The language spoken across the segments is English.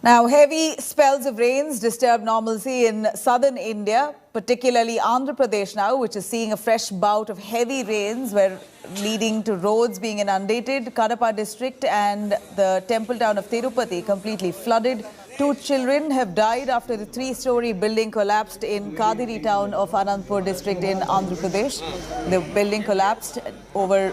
Now, heavy spells of rains disturb normalcy in southern India, particularly Andhra Pradesh now, which is seeing a fresh bout of heavy rains leading to roads being inundated. Kadapa district and the temple town of Tirupati completely flooded. 2 children have died after the 3-story building collapsed in Kadiri town of Anantapur district in Andhra Pradesh. The building collapsed over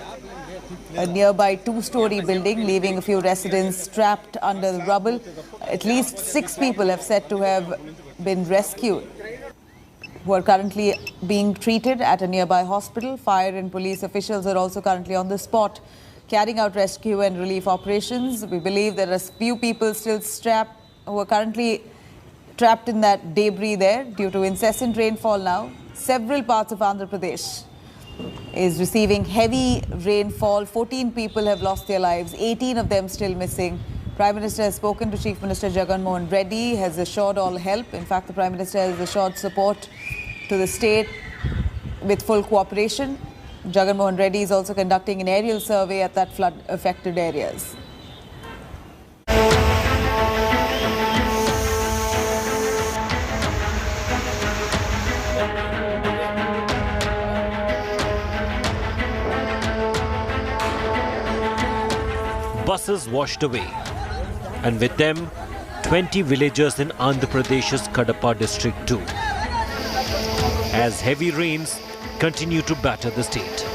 a nearby 2-story building, leaving a few residents trapped under the rubble. At least 6 people have said to have been rescued, who are currently being treated at a nearby hospital. Fire and police officials are also currently on the spot, carrying out rescue and relief operations. We believe there are few people still who are currently trapped in that debris there due to incessant rainfall now. Several parts of Andhra Pradesh is receiving heavy rainfall. 14 people have lost their lives, 18 of them still missing. Prime Minister has spoken to Chief Minister Jagan Mohan Reddy, has assured all help. In fact, the Prime Minister has assured support to the state with full cooperation. Jagan Mohan Reddy is also conducting an aerial survey at that flood-affected areas. Buses washed away, and with them 20 villagers in Andhra Pradesh's Kadapa district too, as heavy rains continue to batter the state.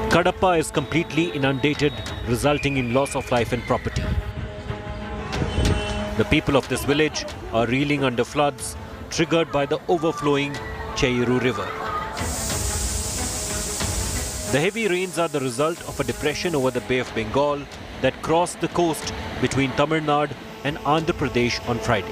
Kadapa is completely inundated, resulting in loss of life and property. The people of this village are reeling under floods triggered by the overflowing Chittoor river. The heavy rains are the result of a depression over the Bay of Bengal that crossed the coast between Tamil Nadu and Andhra Pradesh on Friday.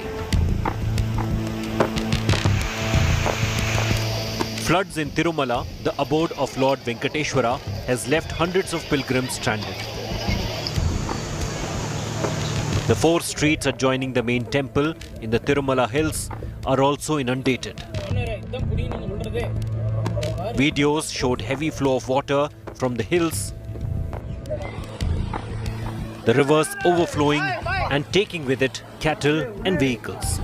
Floods in Tirumala, the abode of Lord Venkateshwara, has left hundreds of pilgrims stranded. The 4 streets adjoining the main temple in the Tirumala hills are also inundated. Videos showed heavy flow of water from the hills, the rivers overflowing and taking with it cattle and vehicles.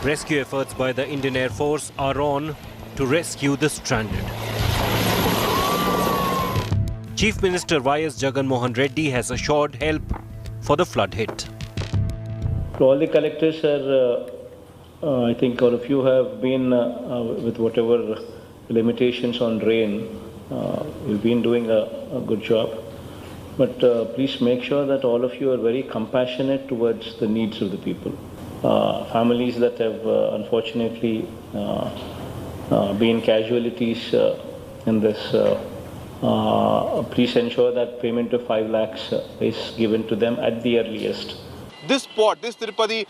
Rescue efforts by the Indian Air Force are on to rescue the stranded. Chief Minister Y.S. Jagan Mohan Reddy has assured help for the flood hit. To all the collectors, I think all of you have been with whatever limitations on rain. You've been doing a good job. But please make sure that all of you are very compassionate towards the needs of the people. Families that have unfortunately been casualties in this, please ensure that payment of 5 lakhs is given to them at the earliest. This spot, this Tirupati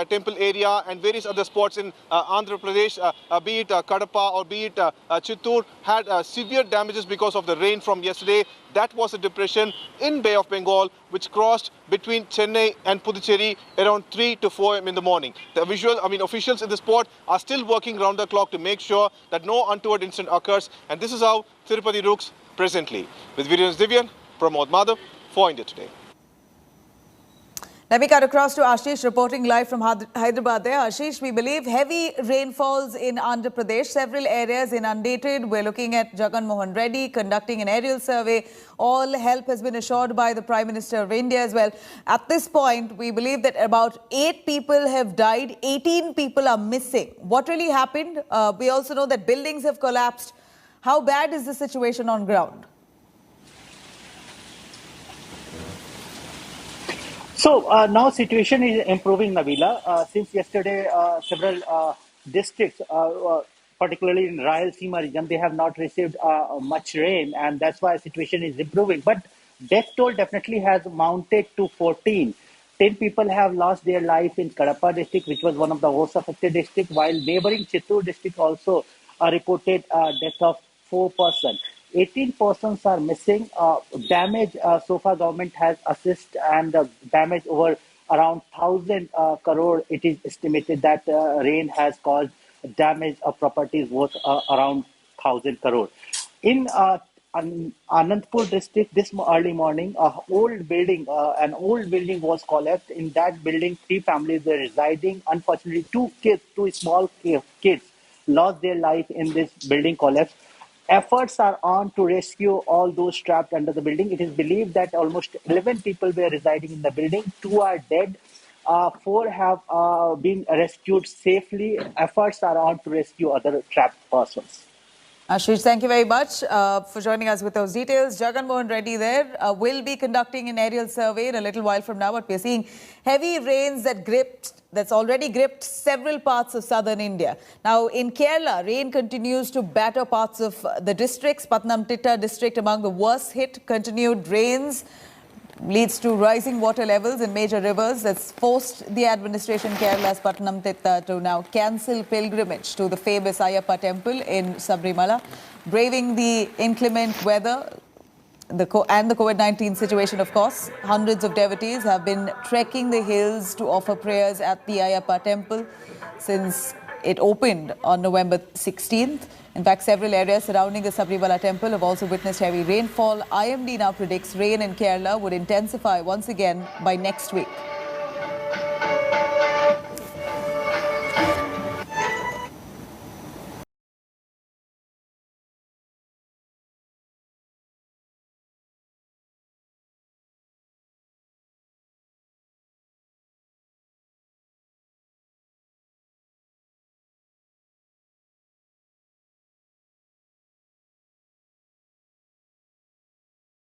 temple area and various other spots in Andhra Pradesh, be it Kadapa or be it Chittoor, had severe damages because of the rain from yesterday. That was a depression in Bay of Bengal which crossed between Chennai and Puducherry around 3 to 4 in the morning. The officials in the spot are still working round the clock to make sure that no untoward incident occurs. And this is how Tirupati looks presently. With Viryan's Divyan, Pramod Madhav for India Today. Let me cut across to Ashish, reporting live from Hyderabad there. Ashish, we believe heavy rainfalls in Andhra Pradesh, several areas inundated. We're looking at Jagan Mohan Reddy conducting an aerial survey. All help has been assured by the Prime Minister of India as well. At this point, we believe that about 8 people have died, 18 people are missing. What really happened? We also know that buildings have collapsed. How bad is the situation on ground? So now situation is improving, Nabila. Since yesterday, several districts, particularly in Rayalaseema region, they have not received much rain, and that's why situation is improving. But death toll definitely has mounted to 14. 10 people have lost their life in Kadapa district, which was one of the most affected districts, while neighboring Chittoor district also reported death of 4 persons. 18 persons are missing. Damage, so far government has assessed, and damage over around 1,000 crore. It is estimated that rain has caused damage of properties worth around 1,000 crore. In Anantapur district, this early morning, an old building was collapsed. In that building, three families were residing. Unfortunately, two small kids, lost their life in this building collapse. Efforts are on to rescue all those trapped under the building. It is believed that almost 11 people were residing in the building. Two are dead. Four have been rescued safely. Efforts are on to rescue other trapped persons. Ashish, thank you very much for joining us with those details. Jagan Mohan Reddy there will be conducting an aerial survey in a little while from now, but we're seeing heavy rains that's already gripped several parts of southern India. Now, in Kerala, rain continues to batter parts of the districts. Pathanamthitta district among the worst hit. Continued rains leads to rising water levels in major rivers. That's forced the administration Kerala's Pathanamthitta to now cancel pilgrimage to the famous Ayyappa temple in Sabrimala. Braving the inclement weather and the COVID-19 situation, of course, hundreds of devotees have been trekking the hills to offer prayers at the Ayyappa temple since it opened on November 16th. In fact, several areas surrounding the Sabrimala temple have also witnessed heavy rainfall. IMD now predicts rain in Kerala would intensify once again by next week.